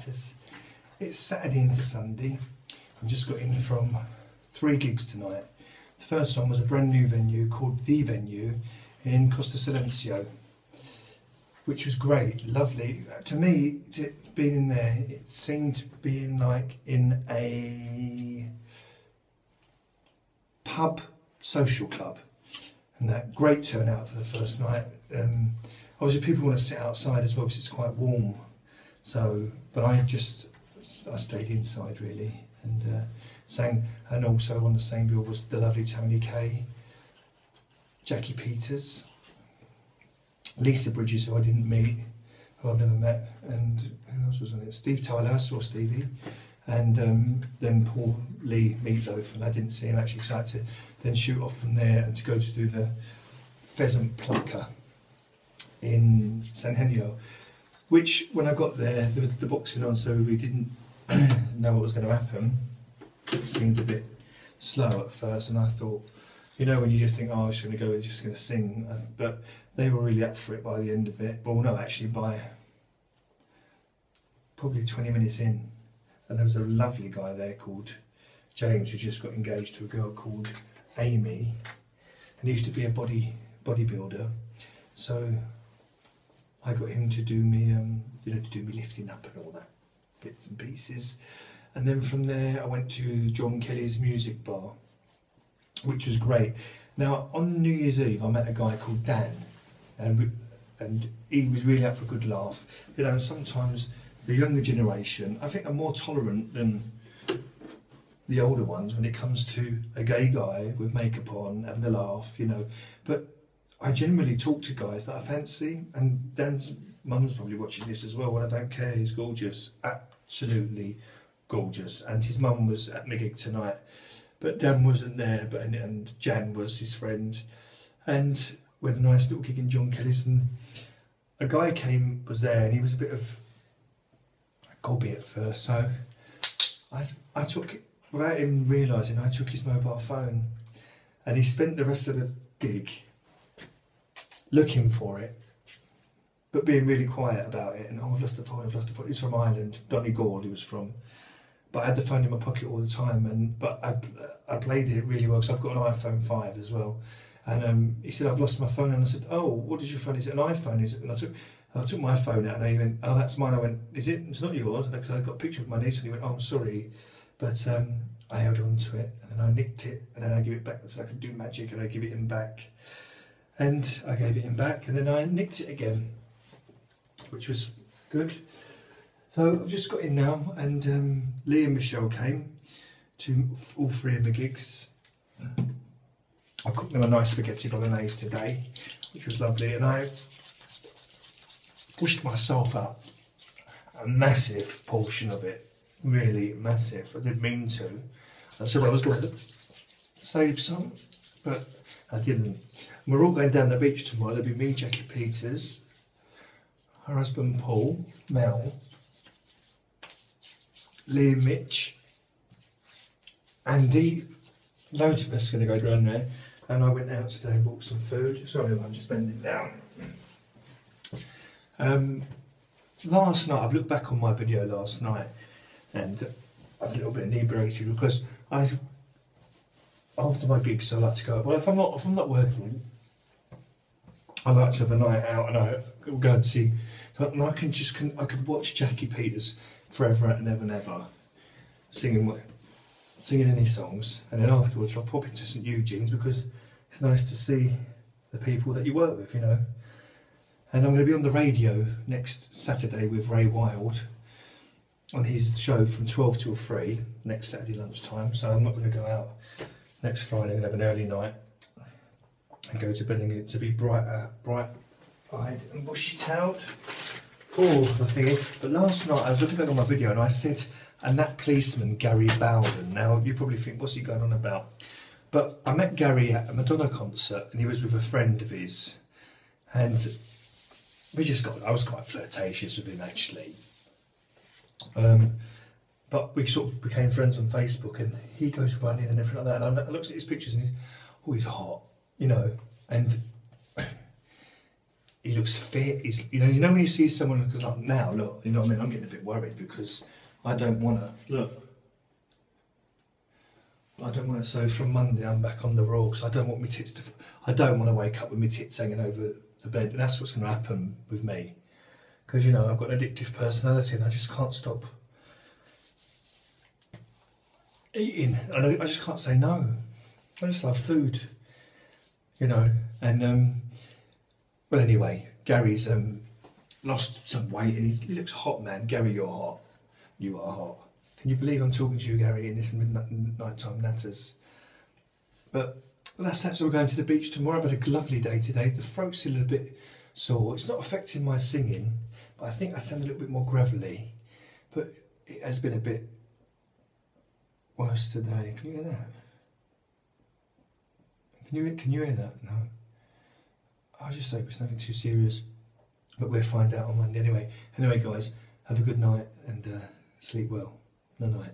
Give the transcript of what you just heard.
Natters. It's Saturday into Sunday. I just got in from 3 gigs tonight. The first one was a brand new venue called The Venue in Costa Silencio, which was great, lovely. To me, being in there, it seemed being like in a pub social club, and that great turnout for the first night. Obviously people want to sit outside as well because it's quite warm, so but I stayed inside really and sang. And also on the same bill was the lovely Tony Kay, Jackie Peters, Lisa Bridges, who I didn't meet, who I've never met, and who else was on it? Steve Tyler, I saw Stevie, and then Paul Lee Meatloaf, and I didn't see him actually, because I had to then shoot off from there and to go to do the pheasant plucker in San Henio, which when I got there was the boxing on, so we didn't know what was going to happen. It seemed a bit slow at first, and I thought, you know, when you just think, oh, I'm just going to go, we're just going to sing, but they were really up for it by the end of it. Well, no, actually by probably 20 minutes in, and there was a lovely guy there called James who just got engaged to a girl called Amy, and he used to be a bodybuilder, so I got him to do me, to do me lifting up and all that bits and pieces. And then from there I went to John Kelly's music bar, which was great. Now on New Year's Eve I met a guy called Dan, and he was really up for a good laugh. You know, sometimes the younger generation, I think, are more tolerant than the older ones when it comes to a gay guy with makeup on having a laugh, you know. But I generally talk to guys that I fancy, and Dan's mum's probably watching this as well, and I don't care, he's gorgeous, absolutely gorgeous. And his mum was at my gig tonight, but Dan wasn't there, and Jan was his friend, and we had a nice little gig in John Kelly's, and a guy was there, and he was a bit of a gobby at first, so I took, without him realising, I took his mobile phone, and he spent the rest of the gig looking for it, but being really quiet about it, and oh, I've lost the phone, I've lost the phone. He's from Ireland, Donegal he was from, but I had the phone in my pocket all the time, but I played it really well, because I've got an iPhone 5 as well. And he said, I've lost my phone, and I said, oh, what is your phone? He said, an iPhone, is it? And I took my phone out, and he went, oh, that's mine. I went, is it? It's not yours, because I got a picture of my niece, and he went, oh, I'm sorry, but I held on to it, and then I nicked it, and then I give it back, so I could do magic, and I give it him back. And I gave it him back, and then I nicked it again, which was good. So I've just got in now, and Lee and Michelle came to all 3 of the gigs. I cooked them a nice spaghetti bolognese today, which was lovely, and I pushed myself up a massive portion of it, really massive. I didn't mean to. I said I was going to save some, but I didn't. And we're all going down the beach tomorrow. There'll be me, Jackie Peters, her husband Paul, Mel, Lee and Mitch, Andy, loads of us are going to go down there. And I went out today and bought some food. Sorry, I'm just bending down. Last night, I've looked back on my video last night, and I was a little bit inebriated, because after my gigs I like to go. Well, if I'm not working, I like to have a night out, and I go and see. And I could watch Jackie Peters forever and ever and ever, singing any songs, and then afterwards I'll pop into St Eugene's, because it's nice to see the people that you work with, you know. And I'm going to be on the radio next Saturday with Ray Wild on his show from 12 till 3 next Saturday lunchtime, so I'm not going to go out next Friday and have an early night and go to bed and get to be bright-eyed and bushy-tailed for the thingy. But last night I was looking back on my video, and I said, and that policeman Gary Bowden. Now you probably think, what's he going on about? But I met Gary at a Madonna concert, and he was with a friend of his, and I was quite flirtatious with him actually. But we sort of became friends on Facebook, and he goes running and everything like that, and I looked at his pictures and he's hot, you know, and he looks fit. He's, you know when you see someone because like now, look, you know what I mean. I'm getting a bit worried because I don't want to look. I don't want to. So from Monday, I'm back on the raw because I don't want my tits to. I don't want to wake up with my tits hanging over the bed. And that's what's going to happen with me because you know I've got an addictive personality and I just can't stop eating. I just can't say no. I just love food, you know. And well, anyway, Gary's lost some weight and he looks hot, man. Gary, you're hot. You are hot. Can you believe I'm talking to you, Gary, in this nighttime natters? But that's that. So we're going to the beach tomorrow. I've had a lovely day today. The throat's still a bit sore. It's not affecting my singing, but I think I sound a little bit more gravelly. But it has been a bit worse today. Can you hear that? Can you hear that? No. I just hope it's nothing too serious. But we'll find out on Monday anyway. Anyway, guys, have a good night and sleep well. Good night.